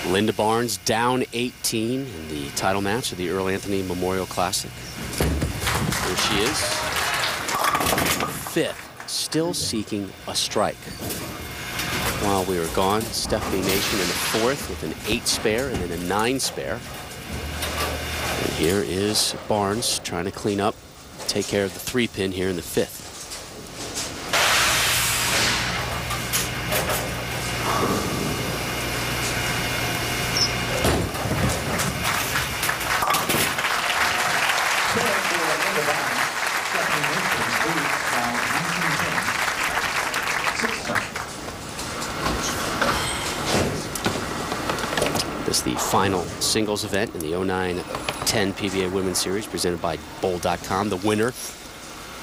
Linda Barnes down 18 in the title match of the Earl Anthony Memorial Classic. Here she is, fifth, still seeking a strike. While we were gone, Stephanie Nation in the fourth with an 8 spare and then a 9 spare. And here is Barnes trying to clean up, take care of the 3-pin here in the fifth. This is the final singles event in the 09-10 PBA Women's Series presented by Bowl.com. The winner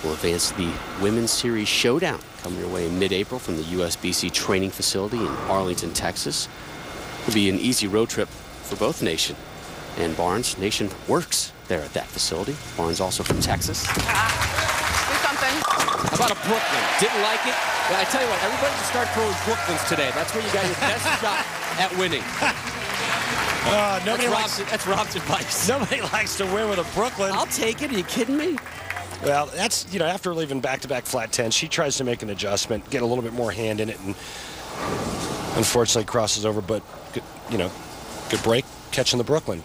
will advance to the Women's Series Showdown coming your way in mid-April from the USBC training facility in Arlington, Texas. It'll be an easy road trip for both Nation and Barnes. Nation works there at that facility. Barnes also from Texas. Do something. How about a Brooklyn? Didn't like it? But I tell you what, everybody should start throwing Brooklyns today. That's where you got your best shot at winning. That's Rob's advice. Nobody likes to win with a Brooklyn. I'll take it. Are you kidding me? Well, that's, you know, after leaving back-to-back flat 10s, she tries to make an adjustment, get a little bit more hand in it, and unfortunately crosses over. But, good, you know, good break catching the Brooklyn.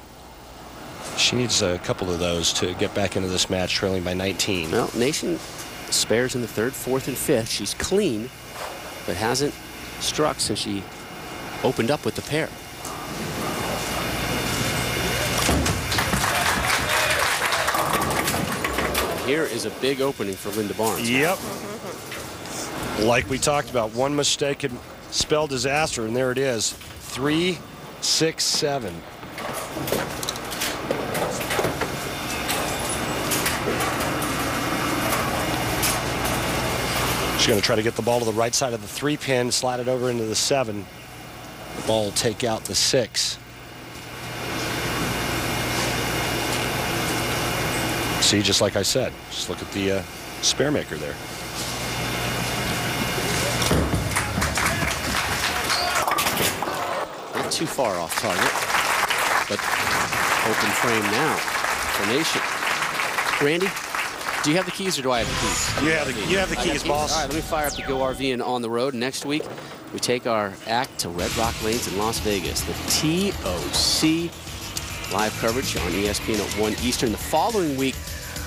She needs a couple of those to get back into this match, trailing by 19. Well, Nation spares in the third, fourth, and fifth. She's clean, but hasn't struck since she opened up with the pair. Here is a big opening for Linda Barnes. Yep. Like we talked about, one mistake could spell disaster, and there it is. 3, 6, 7. She's going to try to get the ball to the right side of the 3-pin, slide it over into the 7. The ball will take out the 6. See, just like I said, just look at the spare maker there. Not too far off target, but open frame now for Nation. Randy, do you have the keys or do I have the keys? You have the keys, boss. All right, let me fire up the Go RV and On the Road. Next week, we take our act to Red Rock Lanes in Las Vegas. The TOC live coverage on ESPN at 1 Eastern. The following week,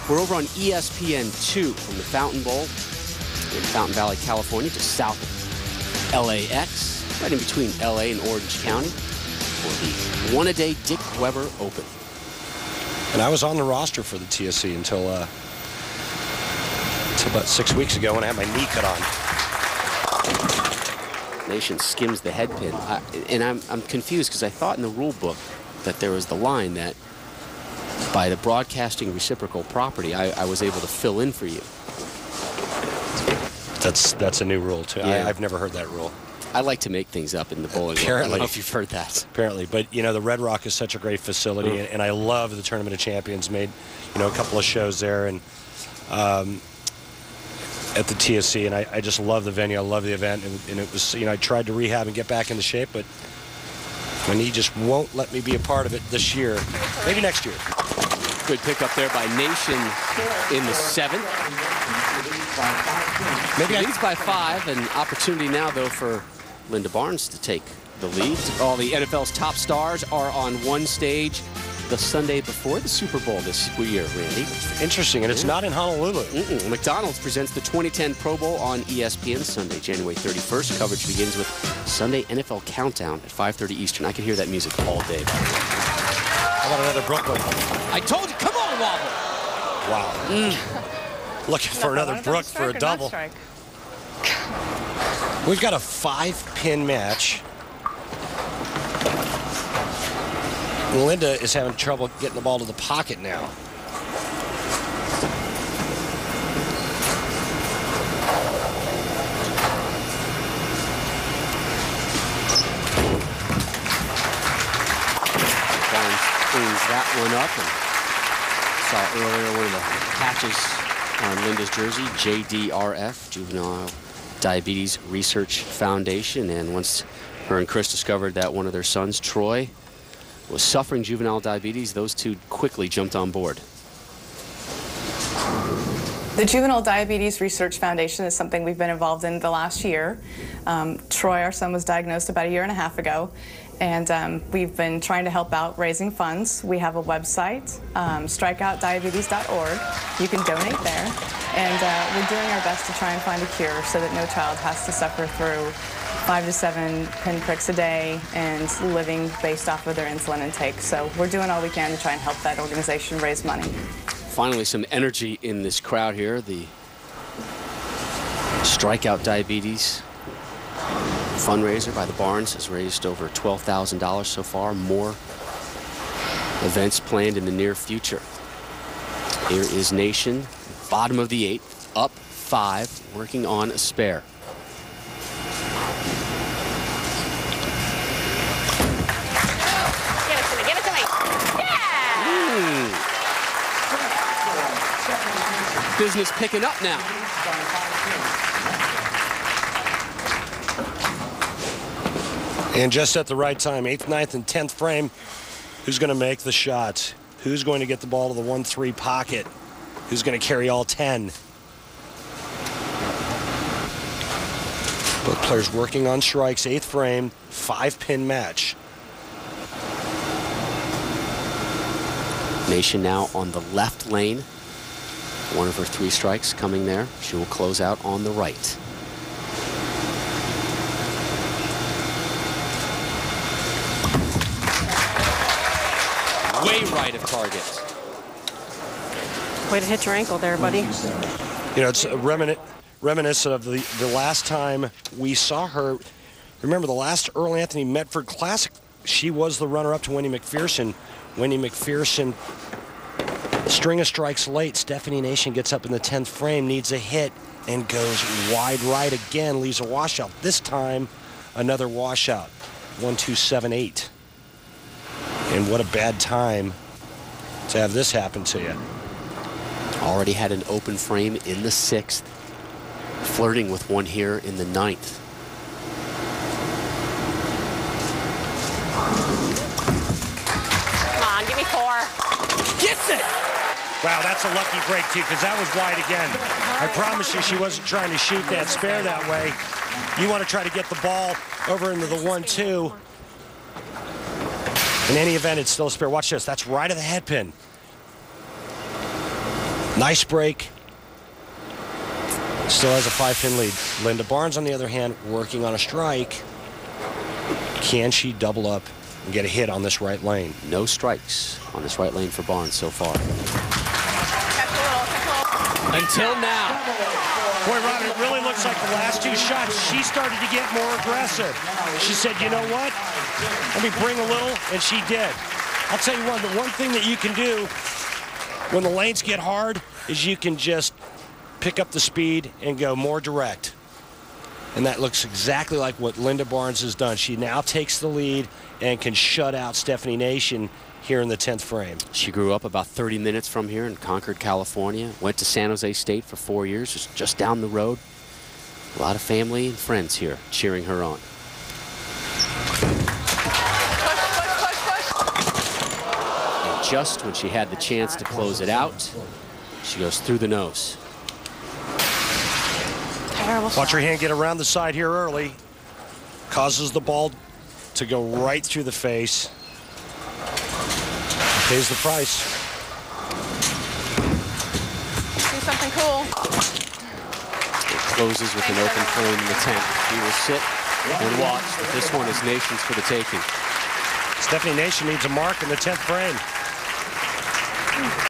we're over on ESPN2 from the Fountain Bowl in Fountain Valley, California, just south of LAX, right in between LA and Orange County, for the one-a-day Dick Weber Open. And I was on the roster for the TSC until about 6 weeks ago when I had my knee cut on. Nation skims the head pin. And I'm confused because I thought in the rule book that there was the line that by the broadcasting reciprocal property, I was able to fill in for you. That's a new rule, too. Yeah. I've never heard that rule. I like to make things up in the bowling. Apparently. I don't know if you've heard that. Apparently. But, you know, the Red Rock is such a great facility, and I love the Tournament of Champions. Made, you know, a couple of shows there and at the TSC, and I just love the venue. I love the event, and it was, you know, I tried to rehab and get back into shape, but my knee just won't let me be a part of it this year. Maybe next year. Good pickup there by Nation in the 7th. Maybe leads by 5, an opportunity now, though, for Linda Barnes to take the lead. All the NFL's top stars are on one stage the Sunday before the Super Bowl this year, Randy. Interesting, and it's not in Honolulu. McDonald's presents the 2010 Pro Bowl on ESPN Sunday, January 31st. Coverage begins with Sunday NFL Countdown at 5:30 Eastern. I can hear that music all day. How about another Brooklyn? I told you, come on, Wobble. Wow. Looking for another Brook for a double. We've got a 5-pin match. Linda is having trouble getting the ball to the pocket now. Barnes cleans that one up, and saw earlier one of the patches on Linda's jersey, JDRF, Juvenile Diabetes Research Foundation, and once Her and Chris discovered that one of their sons, Troy, was suffering juvenile diabetes. Those two quickly jumped on board. The Juvenile Diabetes Research Foundation is something we've been involved in the last year. Troy, our son, was diagnosed about 1.5 years ago, and we've been trying to help out raising funds. We have a website, strikeoutdiabetes.org. You can donate there, and we're doing our best to try and find a cure so that no child has to suffer through 5 to 7 pinpricks a day and living based off of their insulin intake. So we're doing all we can to try and help that organization raise money. Finally, some energy in this crowd here. The Strikeout Diabetes fundraiser by the Barnes has raised over $12,000 so far. More events planned in the near future. Here is Nation, bottom of the 8th, up 5, working on a spare. Get it to me, give it to me. Yeah! Business picking up now. And just at the right time, 8th, 9th, and 10th frame, who's going to make the shots? Who's going to get the ball to the 1-3 pocket? Who's going to carry all 10? Both players working on strikes, 8th frame, 5-pin match. Nation now on the left lane. One of her 3 strikes coming there. She will close out on the right. Way right of target. Way to hit your ankle there, buddy. You know, it's reminiscent of the last time we saw her. Remember the last Earl Anthony Medford Classic? She was the runner-up to Wendy McPherson. Wendy McPherson, string of strikes late. Stephanie Nation gets up in the 10th frame, needs a hit, and goes wide right again, leaves a washout. This time, another washout. 1-2, 7-8. And what a bad time to have this happen to you. Already had an open frame in the 6th. Flirting with one here in the 9th. Come on, give me 4. Gets it! Wow, that's a lucky break, too, because that was wide again. I promise you she wasn't trying to shoot that spare that way. You want to try to get the ball over into the 1-2. In any event, it's still a spare. Watch this. That's right of the head pin. Nice break. Still has a 5-pin lead. Linda Barnes, on the other hand, working on a strike. Can she double up and get a hit on this right lane? No strikes on this right lane for Barnes so far. Until now. Boy, Robin, it really looks like the last 2 shots, she started to get more aggressive. She said, you know what? Let me bring a little, and she did. I'll tell you what, the one thing that you can do when the lanes get hard is you can just pick up the speed and go more direct. And that looks exactly like what Linda Barnes has done. She now takes the lead and can shut out Stephanie Nation here in the 10th frame. She grew up about 30 minutes from here in Concord, California. Went to San Jose State for 4 years, just down the road. A lot of family and friends here cheering her on. And just when she had the chance to close it out, she goes through the nose. Terrible. Watch her hand get around the side here early. Causes the ball to go right through the face. Pays the price. Do something cool. It closes with an open frame in the 10th. She will sit and watch, but this one is Nation's for the taking. Stephanie Nation needs a mark in the 10th frame.